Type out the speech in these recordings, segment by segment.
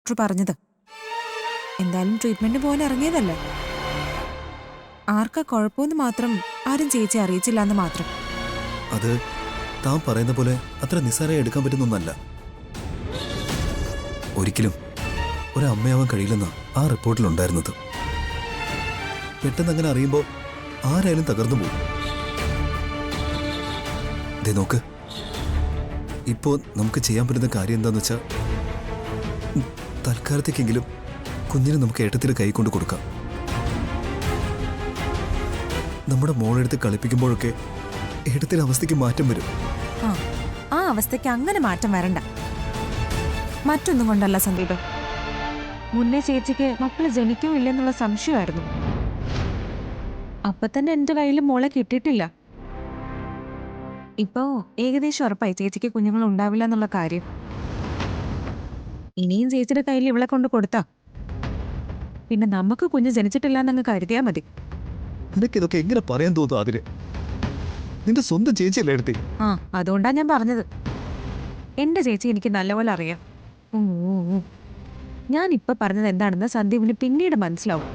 Doctor പറഞ്ഞത്. എന്തായാലും treatment പോകാൻ ഇറങ്ങിയതല്ലേ. ആർക്കാ കുഴപ്പമെന്ന് മാത്രം ആരും ചേച്ചി അറിയിച്ചില്ല എന്ന് മാത്രം. അത് താൻ പറയുന്ന പോലെ അത്ര നിസ്സാരമായി എടുക്കാൻ പറ്റുന്നൊന്നല്ല. ഒരിക്കലും ഒരമ്മയാവാൻ കഴിയില്ലെന്നാ ആ റിപ്പോർട്ടിലുണ്ടായിരുന്നത്. പെട്ടെന്ന് അങ്ങനെ അറിയുമ്പോൾ ആരായാലും തകർന്നു പോകും. ദേ നോക്ക്, ഇപ്പോ നമുക്ക് ചെയ്യാൻ പറ്റുന്ന കാര്യം എന്താന്ന് വെച്ചാൽ തൽക്കാലത്തേക്കെങ്കിലും കുഞ്ഞിനെ നമുക്ക് ഏട്ടത്തിൽ കൈകൊണ്ട് കൊടുക്കാം. നമ്മുടെ മോളെടുത്ത് കളിപ്പിക്കുമ്പോഴൊക്കെ ഏട്ടത്തിന്റെ അവസ്ഥയ്ക്ക് മാറ്റം വരും. ആ അവസ്ഥയ്ക്ക് അങ്ങനെ മാറ്റം വരണ്ട. മറ്റൊന്നും കൊണ്ടല്ല സന്ദീപ്. മുന്നേ ചേച്ചിക്ക് മക്കള് ജനിക്കോ ഇല്ലെന്നുള്ള സംശയമായിരുന്നു. അപ്പൊ തന്നെ എന്റെ കയ്യിൽ മോളെ കിട്ടിയിട്ടില്ല. ഇപ്പോ ഏകദേശം ഉറപ്പായി ചേച്ചിക്ക് കുഞ്ഞുങ്ങൾ ഉണ്ടാവില്ല എന്നുള്ള കാര്യം. ഇനിയും ചേച്ചിയുടെ കയ്യിൽ ഇവളെ കൊണ്ട് കൊടുത്താ പിന്നെ നമുക്ക് കുഞ്ഞ് ജനിച്ചിട്ടില്ല എന്നങ്ങ് കരുതിയാ മതി. നിനക്ക് ഇതൊക്കെ എങ്ങനെ പറയാൻ തോന്നുന്നു? അതിന് നിന്റെ സ്വന്തം ചേച്ചിയല്ലേ എടുത്തേ? അതുകൊണ്ടാ ഞാൻ പറഞ്ഞത്. എന്റെ ചേച്ചി എനിക്ക് നല്ലപോലെ അറിയാം. ഞാൻ ഇപ്പൊ പറഞ്ഞത് എന്താണെന്ന് സന്ദീപിന് പിന്നീട് മനസ്സിലാവും.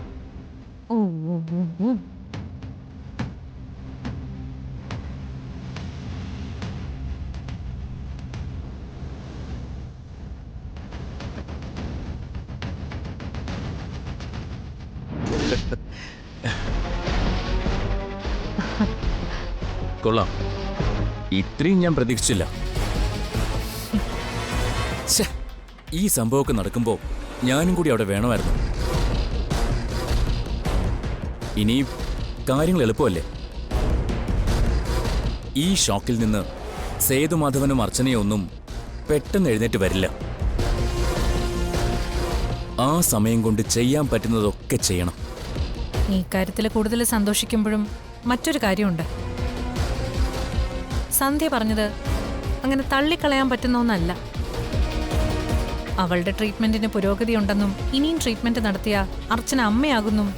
കൊള്ളാം, ഇത്രയും ഞാൻ പ്രതീക്ഷിച്ചില്ല. ഈ സംഭവമൊക്കെ നടക്കുമ്പോൾ ഞാനും കൂടി അവിടെ വേണമായിരുന്നു. ഇനി കാര്യങ്ങൾ എളുപ്പമല്ലേ? ഈ ഷോക്കിൽ നിന്ന് സേതുമാധവനും അർച്ചനയും ഒന്നും പെട്ടെന്ന് എഴുന്നേറ്റ് വരില്ല. ആ സമയം കൊണ്ട് ചെയ്യാൻ പറ്റുന്നതൊക്കെ ചെയ്യണം. ഈ കാര്യത്തിൽ കൂടുതൽ സന്തോഷിക്കുമ്പോഴും മറ്റൊരു കാര്യമുണ്ട്. സന്ധ്യ പറഞ്ഞത് അങ്ങനെ തള്ളിക്കളയാൻ പറ്റുന്ന ഒന്നല്ല. അവളുടെ ട്രീറ്റ്മെന്റിന് പുരോഗതി ഉണ്ടെന്നും ഇനിയും ട്രീറ്റ്മെന്റ് നടത്തിയ അർച്ചന അമ്മയാകുന്നും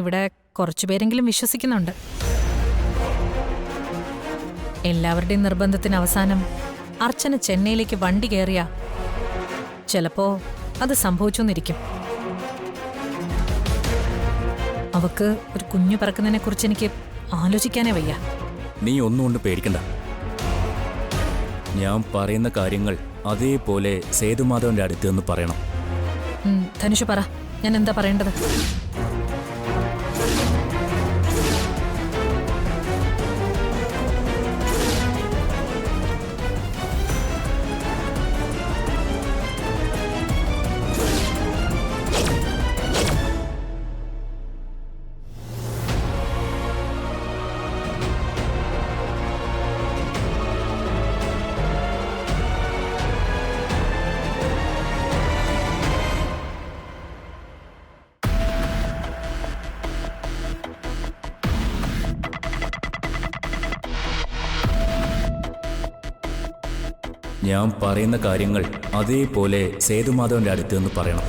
ഇവിടെ കുറച്ചുപേരെങ്കിലും വിശ്വസിക്കുന്നുണ്ട്. എല്ലാവരുടെയും നിർബന്ധത്തിന് അവസാനം അർച്ചന ചെന്നൈയിലേക്ക് വണ്ടി കയറിയ ചിലപ്പോ അത് സംഭവിച്ചെന്നിരിക്കും. അവക്ക് ഒരു കുഞ്ഞു പിറക്കുന്നതിനെ കുറിച്ച് എനിക്ക് ആലോചിക്കാനേ വയ്യ. നീ ഒന്നുകൊണ്ട് പേടിക്കണ്ട. ഞാൻ പറയുന്ന കാര്യങ്ങൾ അതേപോലെ സേതുമാധവന്റെ അടുത്ത് നിന്ന് പറയണം. ധനുഷ് പറ, ഞാൻ എന്താ പറയേണ്ടത്? ഞാൻ പറയുന്ന കാര്യങ്ങൾ അതേപോലെ സേതുമാധവന്റെ അടുത്ത് നിന്ന് പറയണം.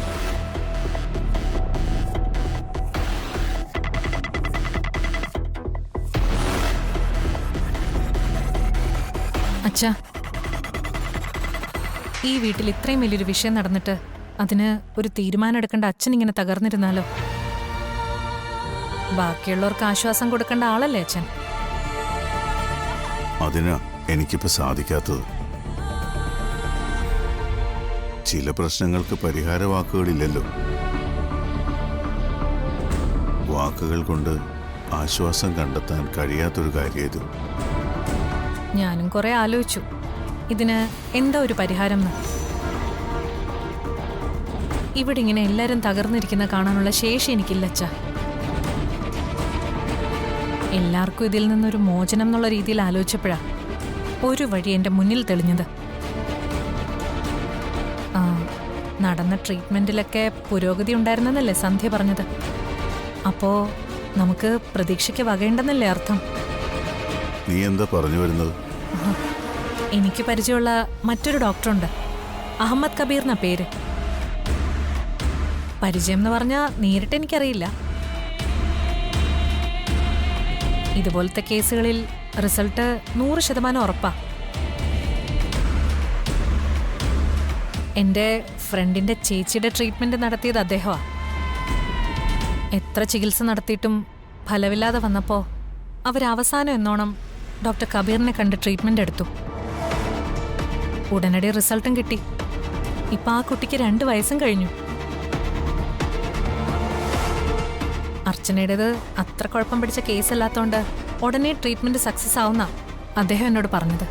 അച്ഛാ, ഈ വീട്ടിൽ ഇത്രയും വലിയൊരു വിഷയം നടന്നിട്ട് അതിന് ഒരു തീരുമാനം എടുക്കേണ്ട അച്ഛൻ ഇങ്ങനെ തകർന്നിരുന്നാലോ? ബാക്കിയുള്ളവർക്ക് ആശ്വാസം കൊടുക്കേണ്ട ആളല്ലേ അച്ഛൻ? അതിനാ എനിക്കിപ്പോ സാധിക്കാത്തത്. ചില പ്രശ്നങ്ങൾക്ക് പരിഹാര വാക്കുകളില്ലല്ലോ. വാക്കുകൾ കൊണ്ട് ആശ്വാസം കണ്ടെത്താൻ കഴിയാത്തൊരു കാര്യം ഇത്. ഞാനും കുറെ ആലോചിച്ചു ഇതിന് എന്താ ഒരു പരിഹാരം എന്ന്. ഇവിടെ ഇങ്ങനെ എല്ലാരും തകർന്നിരിക്കുന്ന കാണാനുള്ള ശേഷി എനിക്കില്ല അച്ഛാ. എല്ലാവർക്കും ഇതിൽ നിന്നൊരു മോചനം എന്നുള്ള രീതിയിൽ ആലോചിച്ചപ്പോഴാ ഒരു വഴി എന്റെ മുന്നിൽ തെളിഞ്ഞത്. നടന്ന ട്രീറ്റ്മെന്റിലൊക്കെ പുരോഗതി ഉണ്ടായിരുന്നെന്നല്ലേ സന്ധ്യ പറഞ്ഞത്? അപ്പോ നമുക്ക് പ്രതീക്ഷയ്ക്ക് വകയുണ്ടെന്നല്ലേ അർത്ഥം? നീ എന്താ പറഞ്ഞു വരുന്നത്? എനിക്ക് പരിചയമുള്ള മറ്റൊരു ഡോക്ടറുണ്ട്, അഹമ്മദ് കബീർ എന്ന പേര്. പരിചയം എന്ന് പറഞ്ഞാൽ നേരിട്ട് എനിക്കറിയില്ല. ഇതുപോലത്തെ കേസുകളിൽ റിസൾട്ട് 100% ഉറപ്പാ. എൻ്റെ ഫ്രണ്ടിന്റെ ചേച്ചിയുടെ ട്രീറ്റ്മെന്റ് നടത്തിയത് അദ്ദേഹമാ. എത്ര ചികിത്സ നടത്തിയിട്ടും ഫലമില്ലാതെ വന്നപ്പോ അവരവസാനം എന്നോണം ഡോക്ടർ കബീറിനെ കണ്ട് ട്രീറ്റ്മെന്റ് എടുത്തു. ഉടനടി റിസൾട്ടും കിട്ടി. ഇപ്പൊ ആ കുട്ടിക്ക് 2 വയസ്സും കഴിഞ്ഞു. അർച്ചനയുടേത് അത്ര കുഴപ്പം പിടിച്ച കേസല്ലാത്തോണ്ട് ഉടനെ ട്രീറ്റ്മെന്റ് സക്സസ് ആവുന്ന അദ്ദേഹം എന്നോട് പറഞ്ഞത്.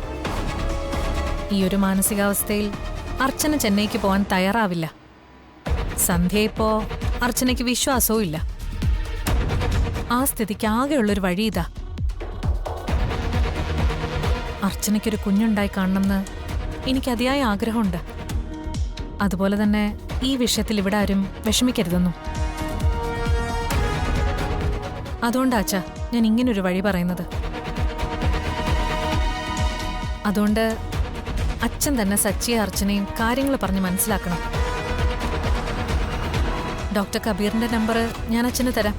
ഈ ഒരു മാനസികാവസ്ഥയിൽ അർച്ചന ചെന്നൈക്ക് പോകാൻ തയ്യാറാവില്ല. സന്ധ്യ ഇപ്പോ അർച്ചനയ്ക്ക് വിശ്വാസവും ഇല്ല. ആ സ്ഥിതിക്ക് ആകെയുള്ളൊരു വഴി ഇതാ. അർച്ചനയ്ക്കൊരു കുഞ്ഞുണ്ടായി കാണണമെന്ന് എനിക്ക് അതിയായ ആഗ്രഹമുണ്ട്. അതുപോലെ തന്നെ ഈ വിഷയത്തിൽ ഇവിടെ ആരും വിഷമിക്കരുതെന്നും. അതുകൊണ്ടാച്ചാ ഞാൻ ഇങ്ങനൊരു വഴി പറയുന്നത്. അതുകൊണ്ട് അച്ഛൻ തന്നെ സച്ചിയെ അർച്ചനയും കാര്യങ്ങൾ പറഞ്ഞ് മനസ്സിലാക്കണം. ഡോക്ടർ കബീറിന്റെ നമ്പർ ഞാൻ അച്ഛന് തരാം.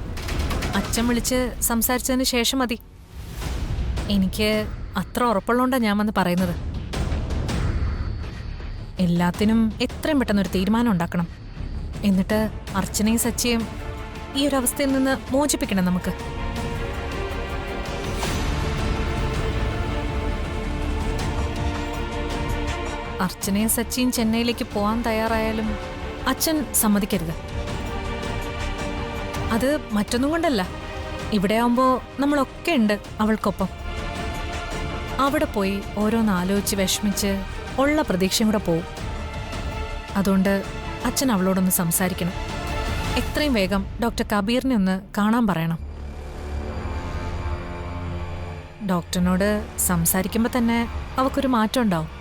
അച്ഛൻ വിളിച്ച് സംസാരിച്ചതിന് ശേഷം മതി. എനിക്ക് അത്ര ഉറപ്പുള്ളതുകൊണ്ടാണ് ഞാൻ വന്ന് പറയുന്നത്. എല്ലാത്തിനും എത്രയും പെട്ടെന്നൊരു തീരുമാനം ഉണ്ടാക്കണം. എന്നിട്ട് അർച്ചനയും സച്ചിയും ഈ ഒരു അവസ്ഥയിൽ നിന്ന് മോചിപ്പിക്കണം നമുക്ക്. അർച്ചനയും സച്ചിയും ചെന്നൈയിലേക്ക് പോകാൻ തയ്യാറായാലും അച്ഛൻ സമ്മതിക്കരുത്. അത് മറ്റൊന്നും കൊണ്ടല്ല. ഇവിടെ ആവുമ്പോ നമ്മളൊക്കെ ഉണ്ട് അവൾക്കൊപ്പം. അവിടെ പോയി ഓരോന്നാലോചിച്ച് വിഷമിച്ച് ഉള്ള പ്രതീക്ഷയും കൂടെ പോവും. അതുകൊണ്ട് അച്ഛൻ അവളോടൊന്ന് സംസാരിക്കണം. എത്രയും വേഗം ഡോക്ടർ കബീറിനെ ഒന്ന് കാണാൻ പറയണം. ഡോക്ടറിനോട് സംസാരിക്കുമ്പോൾ തന്നെ അവക്കൊരു മാറ്റം ഉണ്ടാവും.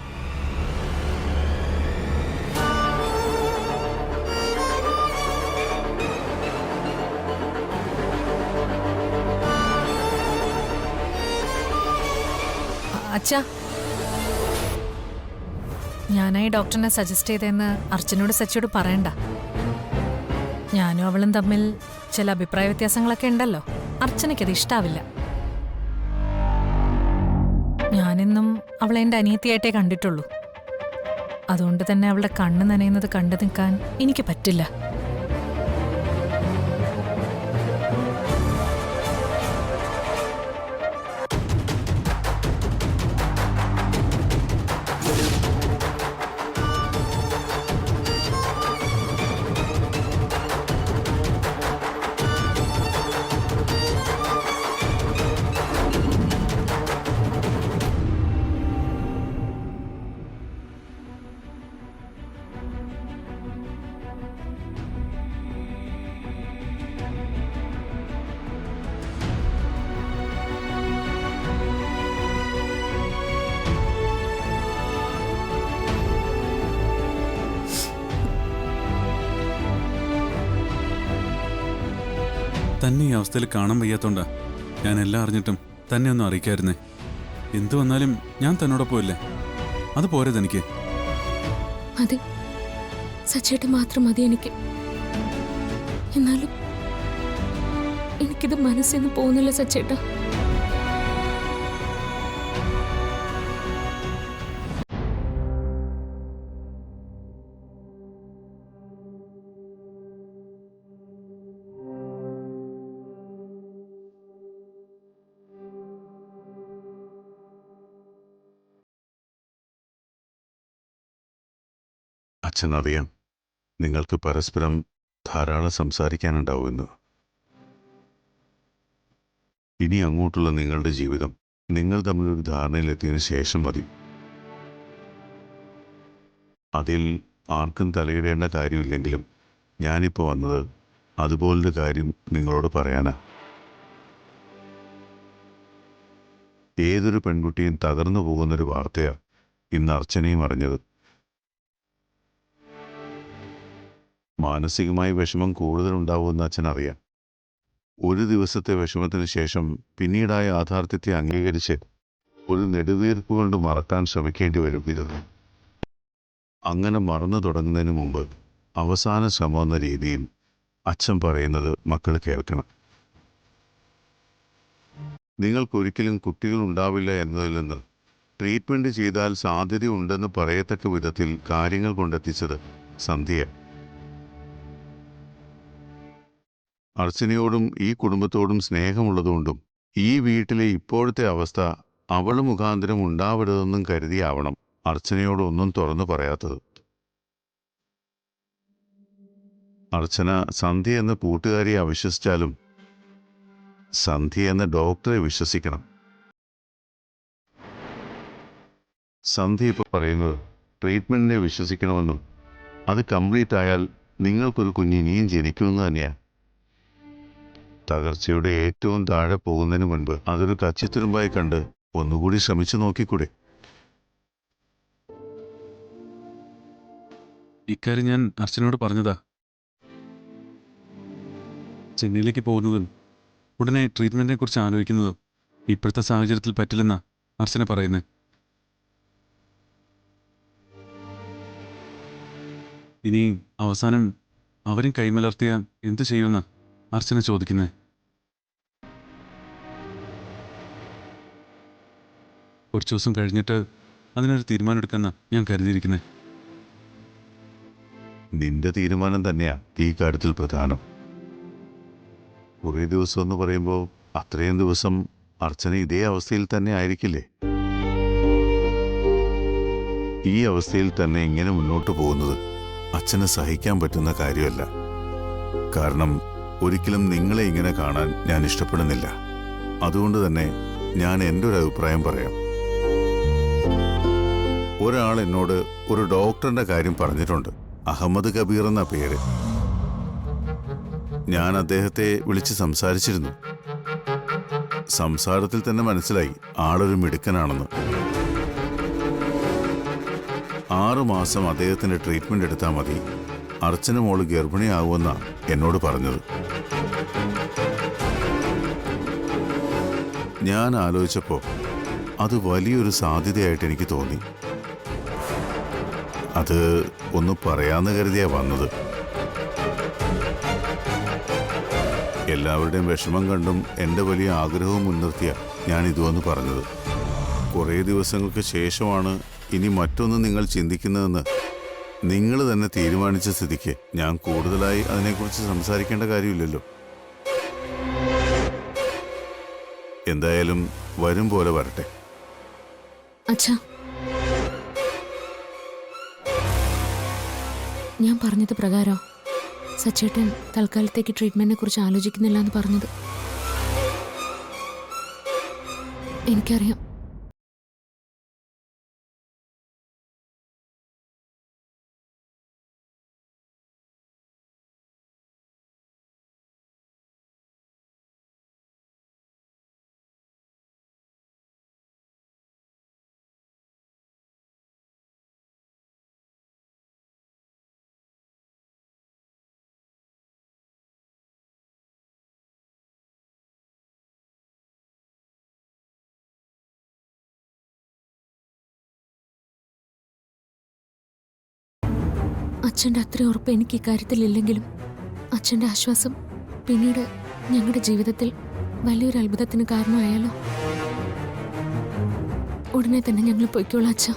അച്ഛാ, ഞാനായി ഡോക്ടറിനെ സജസ്റ്റ് ചെയ്തതെന്ന് അർച്ചനോട് സച്ചിയോട് പറയണ്ട. ഞാനും അവളും തമ്മിൽ ചില അഭിപ്രായ വ്യത്യാസങ്ങളൊക്കെ ഉണ്ടല്ലോ. അർച്ചനയ്ക്കത് ഇഷ്ടാവില്ല. ഞാനെന്നും അവളെ എൻ്റെ അനിയത്തിയായിട്ടേ കണ്ടിട്ടുള്ളൂ. അതുകൊണ്ട് തന്നെ അവളുടെ കണ്ണ് നനയുന്നത് കണ്ടു നിൽക്കാൻ എനിക്ക് പറ്റില്ല. തന്നെ ഈ അവസ്ഥയിൽ കാണാൻ വയ്യാത്തോണ്ടാ ഞാൻ എല്ലാം അറിഞ്ഞിട്ടും തന്നെ ഒന്നും അറിയിക്കായിരുന്നേ. എന്തു വന്നാലും ഞാൻ തന്നോടൊപ്പം ഇല്ലേ? അത് പോരെ തനിക്ക്? മതി, സച്ചേട്ടൻ മാത്രം മതി എനിക്ക്. എന്നാലും എനിക്കിത് മനസ്സിന്ന് പോകുന്നില്ല സച്ചേട്ടാ. അച്ഛനറിയാം, നിങ്ങൾക്ക് പരസ്പരം ധാരാളം സംസാരിക്കാനുണ്ടാവുമെന്ന്. ഇനി അങ്ങോട്ടുള്ള നിങ്ങളുടെ ജീവിതം നിങ്ങൾ തമ്മിലൊരു ധാരണയിലെത്തിയതിനു ശേഷം മതി. അതിൽ ആർക്കും തലയിടേണ്ട കാര്യമില്ലെങ്കിലും ഞാനിപ്പോൾ വന്നത് അതുപോലൊരു കാര്യം നിങ്ങളോട് പറയാനാ. ഏതൊരു പെൺകുട്ടിയും തകർന്നു പോകുന്നൊരു വാർത്തയാണ് ഇന്ന് അർച്ചനയും അറിഞ്ഞത്. മാനസികമായി വിഷമം കൂടുതലുണ്ടാവുമെന്ന് അച്ഛനറിയാം. ഒരു ദിവസത്തെ വിഷമത്തിന് ശേഷം പിന്നീടായ യാഥാർത്ഥ്യത്തെ അംഗീകരിച്ച് ഒരു നെടുവീർപ്പ് കൊണ്ട് മറക്കാൻ ശ്രമിക്കേണ്ടി വരും ഇത്. അങ്ങനെ മറന്നു തുടങ്ങുന്നതിന് മുമ്പ് അവസാന ശ്രമം എന്ന രീതിയിൽ അച്ഛൻ പറയുന്നത് മക്കൾ കേൾക്കണം. നിങ്ങൾക്കൊരിക്കലും കുട്ടികൾ ഉണ്ടാവില്ല എന്നതിൽ നിന്ന് ട്രീറ്റ്മെൻറ്റ് ചെയ്താൽ സാധ്യതയുണ്ടെന്ന് പറയത്തക്ക വിധത്തിൽ കാര്യങ്ങൾ കൊണ്ടെത്തിച്ചത് സന്ധ്യ. അർച്ചനയോടും ഈ കുടുംബത്തോടും സ്നേഹമുള്ളതുകൊണ്ടും ഈ വീട്ടിലെ ഇപ്പോഴത്തെ അവസ്ഥ അവൾ മുഖാന്തരം ഉണ്ടാവരുതെന്നും കരുതിയാവണം അർച്ചനയോടൊന്നും തുറന്നു പറയാത്തത്. അർച്ചന സന്ധ്യ എന്ന കൂട്ടുകാരിയെ അവിശ്വസിച്ചാലും സന്ധ്യ എന്ന ഡോക്ടറെ വിശ്വസിക്കണം. സന്ധ്യ ഇപ്പോൾ പറയുന്നത് ട്രീറ്റ്മെൻറ്റിനെ വിശ്വസിക്കണമെന്നും അത് കംപ്ലീറ്റ് ആയാൽ നിങ്ങൾക്കൊരു കുഞ്ഞ് ഇനിയും ജനിക്കുമെന്ന് തന്നെയാണ്. തകർച്ചയുടെ ഏറ്റവും താഴെ പോകുന്നതിന് മുൻപ് അതൊരു കച്ചിത്തുരുമ്പായി കണ്ട് ഒന്നുകൂടി ശ്രമിച്ചു നോക്കിക്കൂടെ? ഇക്കാര്യം ഞാൻ അർച്ചനയോട് പറഞ്ഞതാ. ചെന്നൈയിലേക്ക് പോകുന്നതും ഉടനെ ട്രീറ്റ്മെൻറ്റിനെ കുറിച്ച് ആലോചിക്കുന്നതും ഇപ്പോഴത്തെ സാഹചര്യത്തിൽ പറ്റില്ലെന്നാ അർച്ചന പറയുന്നത്. ഇനി അവസാനം അവരും കൈമലർത്തിയാൽ എന്തു ചെയ്യുമെന്നാ അർച്ചന ചോദിക്കുന്നത്. കുറച്ചു ദിവസം കഴിഞ്ഞിട്ട് അതിനൊരു തീരുമാനം എടുക്കാന്നാ ഞാൻ കരുതിയിരിക്കുന്നത്. നിന്റെ തീരുമാനം തന്നെയാ ഈ കാര്യത്തിൽ പ്രധാനം. കുറേ ദിവസം എന്ന് പറയുമ്പോൾ അത്രയും ദിവസം അർച്ചന ഇതേ അവസ്ഥയിൽ തന്നെ ആയിരിക്കില്ലേ? ഈ അവസ്ഥയിൽ തന്നെ ഇങ്ങനെ മുന്നോട്ട് പോകുന്നത് അച്ഛന് സഹിക്കാൻ പറ്റുന്ന കാര്യമല്ല. കാരണം ഒരിക്കലും നിങ്ങളെ ഇങ്ങനെ കാണാൻ ഞാൻ ഇഷ്ടപ്പെടുന്നില്ല. അതുകൊണ്ട് തന്നെ ഞാൻ എൻ്റെ ഒരു അഭിപ്രായം പറയാം. ഒരാൾ എന്നോട് ഒരു ഡോക്ടറിന്റെ കാര്യം പറഞ്ഞിട്ടുണ്ട്. അഹമ്മദ് കബീർ എന്ന പേര്. ഞാൻ അദ്ദേഹത്തെ വിളിച്ച് സംസാരിച്ചിരുന്നു. സംസാരത്തിൽ തന്നെ മനസ്സിലായി ആളൊരു മിടുക്കനാണെന്ന്. 6 മാസം അദ്ദേഹത്തിന്റെ ട്രീറ്റ്മെന്റ് എടുത്താൽ മതി, അർച്ചന മോള് ഗർഭിണിയാകുമെന്നാ എന്നോട് പറഞ്ഞത്. ഞാൻ ആലോചിച്ചപ്പോൾ അത് വലിയൊരു സാധ്യതയായിട്ട് എനിക്ക് തോന്നി. അത് ഒന്ന് പറയാന്ന് കരുതിയാ വന്നത്. എല്ലാവരുടെയും വിഷമം കണ്ടും എൻ്റെ വലിയ ആഗ്രഹവും മുൻനിർത്തിയാ ഞാൻ ഇതുവന്ന് പറഞ്ഞത്. കുറേ ദിവസങ്ങൾക്ക് ശേഷമാണ് ഇനി മറ്റൊന്ന് നിങ്ങൾ ചിന്തിക്കുന്നതെന്ന് നിങ്ങൾ തന്നെ തീരുമാനിച്ച സ്ഥിതിക്ക് ഞാൻ കൂടുതലായി അതിനെക്കുറിച്ച് സംസാരിക്കേണ്ട കാര്യമില്ലല്ലോ. എന്തായാലും വരും പോലെ വരട്ടെ. അച്ഛാ, ഞാൻ പറഞ്ഞത് പ്രകാരം സച്ചേട്ടൻ തൽക്കാലത്തേക്ക് ട്രീറ്റ്മെന്റിനെ കുറിച്ച് ആലോചിക്കുന്നില്ല എന്ന് പറഞ്ഞത്. എനിക്കറിയാം. അച്ഛൻ്റെ അത്ര ഉറപ്പ് എനിക്ക് ഇക്കാര്യത്തിലില്ലെങ്കിലും അച്ഛൻ്റെ ആശ്വാസം പിന്നീട് ഞങ്ങളുടെ ജീവിതത്തിൽ വലിയൊരു അത്ഭുതത്തിന് കാരണമായാലോ. ഉടനെ തന്നെ ഞങ്ങൾ പൊയ്ക്കോളാം അച്ഛാ.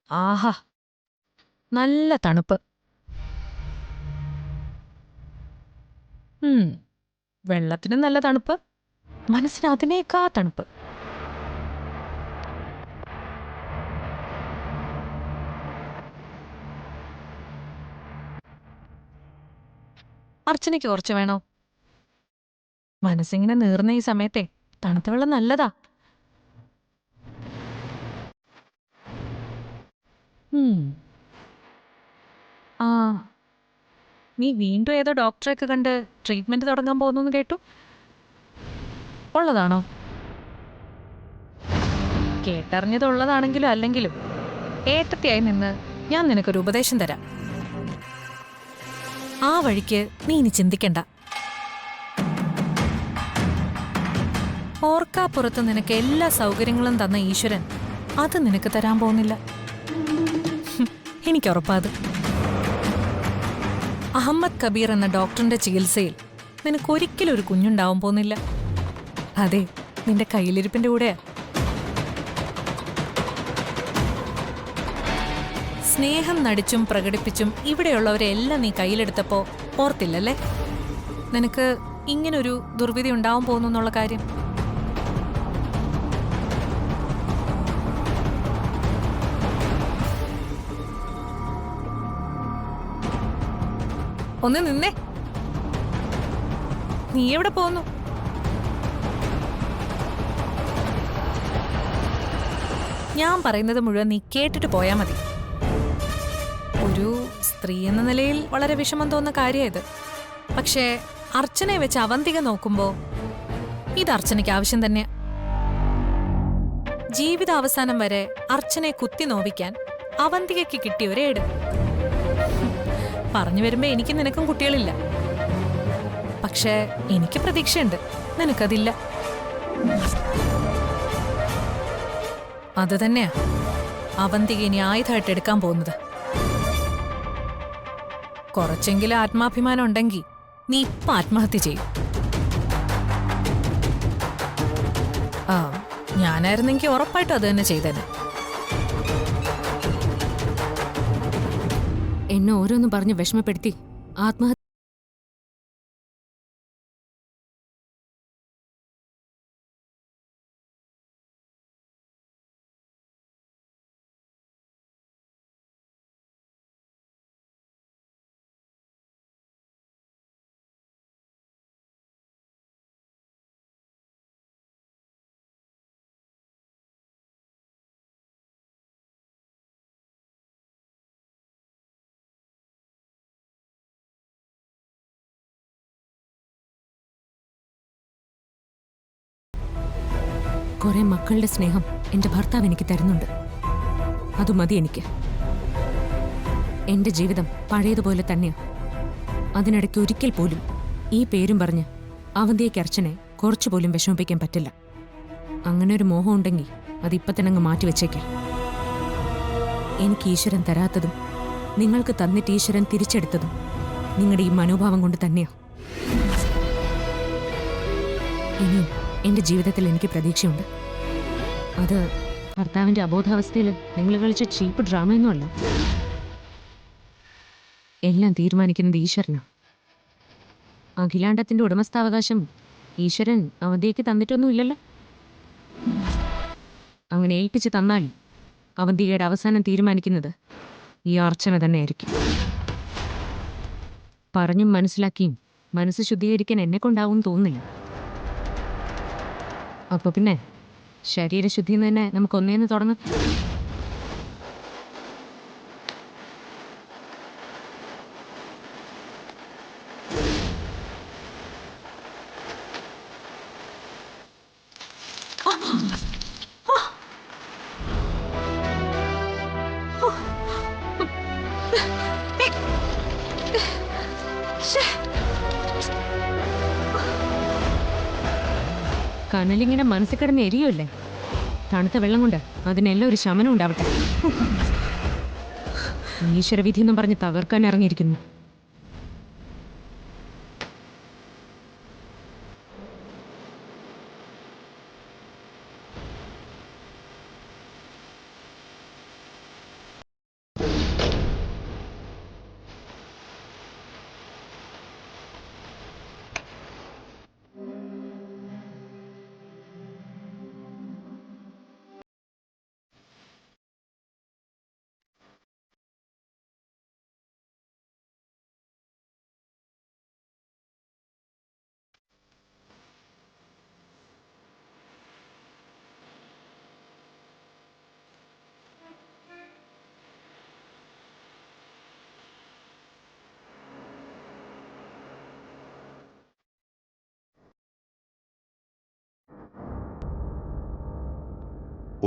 ആഹാ, നല്ല തണുപ്പ്. വെള്ളത്തിന് നല്ല തണുപ്പ്, മനസ്സിന് അതിനേക്കാ തണുപ്പ്. അർച്ചനയ്ക്ക് കുറച്ച് വേണോ? മനസ്സിങ്ങനെ നീർന്ന ഈ സമയത്തെ തണുത്ത വെള്ളം നല്ലതാ. ആ, നീ വീണ്ടും ഏതോ ഡോക്ടറെയൊക്കെ കണ്ട് ട്രീറ്റ്മെന്റ് തുടങ്ങാൻ പോകുന്നു കേട്ടു. ഉള്ളതാണോ? കേട്ടറിഞ്ഞതുള്ളതാണെങ്കിലും അല്ലെങ്കിലും ഏട്ടത്തിയായി നിന്ന് ഞാൻ നിനക്കൊരു ഉപദേശം തരാം. ആ വഴിക്ക് നീ ഇനി ചിന്തിക്കണ്ട. ഓർക്കാപ്പുറത്ത് നിനക്ക് എല്ലാ സൗകര്യങ്ങളും തന്ന ഈശ്വരൻ അത് നിനക്ക് തരാൻ പോകുന്നില്ല. എനിക്കുറപ്പാത്. അഹമ്മദ് കബീർ എന്ന ഡോക്ടറിന്റെ ചികിത്സയിൽ നിനക്ക് ഒരിക്കലും ഒരു കുഞ്ഞുണ്ടാവാൻ പോകുന്നില്ല. അതെ, നിന്റെ കയ്യിലിരിപ്പിന്റെ കൂടെയാ. സ്നേഹം നടിച്ചും പ്രകടിപ്പിച്ചും ഇവിടെയുള്ളവരെ എല്ലാം നീ കയ്യിലെടുത്തപ്പോ ഓർത്തില്ലല്ലേ നിനക്ക് ഇങ്ങനൊരു ദുർവിധി ഉണ്ടാവാൻ പോകുന്നു എന്നുള്ള കാര്യം? ഒന്ന് നിന്നേ. നീ എവിടെ പോകുന്നു? ഞാൻ പറയുന്നത് മുഴുവൻ നീ കേട്ടിട്ട് പോയാ മതി. ഒരു സ്ത്രീ എന്ന നിലയിൽ വളരെ വിഷമം തോന്നുന്ന കാര്യം ഇത്. പക്ഷേ അർച്ചനയെ വെച്ച് അവന്തിക നോക്കുമ്പോ ഇത് അർച്ചനയ്ക്ക് ആവശ്യം തന്നെയാ. ജീവിതാവസാനം വരെ അർച്ചനയെ കുത്തി നോവിക്കാൻ അവന്തികയ്ക്ക് കിട്ടിയ ഒരേട്. പറഞ്ഞു വരുമ്പോ എനിക്ക് നിനക്കും കുട്ടികളില്ല. പക്ഷേ എനിക്ക് പ്രതീക്ഷയുണ്ട്, നിനക്കതില്ല. അത് തന്നെയാ അവന്തിക ഇനി ആയുധമായിട്ട് എടുക്കാൻ പോകുന്നത്. കുറച്ചെങ്കിലും ആത്മാഭിമാനം ഉണ്ടെങ്കിൽ നീ ഇപ്പൊ ആത്മഹത്യ ചെയ്യും. ആ, ഞാനായിരുന്നെങ്കിൽ ഉറപ്പായിട്ടും അത് തന്നെ ചെയ്തേനെ. എന്നെ ഓരോന്നും പറഞ്ഞ് വിഷമപ്പെടുത്തി ആത്മഹത്യ കുറെ മക്കളുടെ സ്നേഹം എന്റെ ഭർത്താവ് എനിക്ക് തരുന്നുണ്ട്. അത് മതി എനിക്ക്. എന്റെ ജീവിതം പഴയതുപോലെ തന്നെയാ. അതിനിടയ്ക്ക് ഒരിക്കൽ പോലും ഈ പേരും പറഞ്ഞ് അവന്തിയേക്ക് അർച്ചനെ കുറച്ചുപോലും വിഷമിപ്പിക്കാൻ പറ്റില്ല. അങ്ങനെ ഒരു മോഹം ഉണ്ടെങ്കിൽ അതിപ്പോ തന്നെ അങ്ങ് മാറ്റിവെച്ചേക്കാം. എനിക്ക് ഈശ്വരൻ തരാത്തതും നിങ്ങൾക്ക് തന്നിട്ട് ഈശ്വരൻ തിരിച്ചെടുത്തതും നിങ്ങളുടെ ഈ മനോഭാവം കൊണ്ട് തന്നെയാ. ഇനിയും എന്റെ ജീവിതത്തിൽ എനിക്ക് പ്രതീക്ഷയുണ്ട്. അത് ഭർത്താവിന്റെ അബോധാവസ്ഥയിൽ നിങ്ങൾ കളിച്ച ചീപ്പ് ഡ്രാമയൊന്നുമല്ല. എല്ലാം തീരുമാനിക്കുന്നത് ഈശ്വരനാണ്. അഖിലാണ്ടത്തിന്റെ ഉടമസ്ഥാവകാശം ഈശ്വരൻ അവന്തിയേക്ക് തന്നിട്ടൊന്നുമില്ലല്ലോ. അങ്ങനെ ഏൽപ്പിച്ച് തന്നാൽ അവന്തികയുടെ അവസാനം തീരുമാനിക്കുന്നത് ഈ അർച്ചന തന്നെയായിരിക്കും. പറഞ്ഞും മനസ്സിലാക്കിയും മനസ്സ് ശുദ്ധീകരിക്കാൻ എന്നെ കൊണ്ടാവും തോന്നുന്നില്ല. അപ്പൊ പിന്നെ ശരീരശുദ്ധിയിൽ നിന്ന് തന്നെ നമുക്ക് ഒന്നേന്ന് തുടങ്ങാം. കനലിങ്ങനെ മനസ്സിൽ കിടന്ന് എരിയുമല്ലേ? തണുത്ത വെള്ളം കൊണ്ട് അതിനെല്ലാം ഒരു ശമനം ഉണ്ടാവട്ടെ. ഈശ്വരവിധി എന്നും പറഞ്ഞ് തകർക്കാൻ ഇറങ്ങിയിരിക്കുന്നു.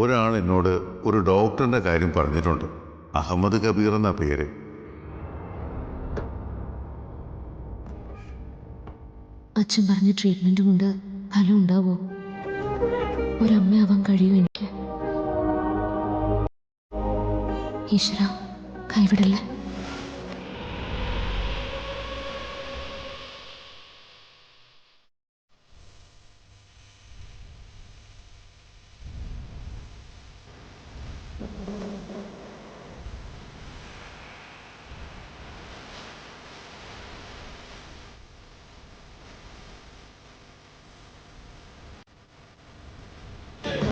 ഒരാൾ എന്നോട് ഒരു ഡോക്ടറിൻ്റെ കാര്യം പറഞ്ഞിട്ടുണ്ട്. അഹമ്മദ് കബീർ എന്ന പേര്. അച്ഛൻ പറഞ്ഞ ട്രീറ്റ്മെന്റ് കൊണ്ട് ഫലം ഉണ്ടാവോ? ഒരമ്മയാവാൻ കഴിയും എനിക്ക്? ഈശ്വര, കൈവിടല്ലേ.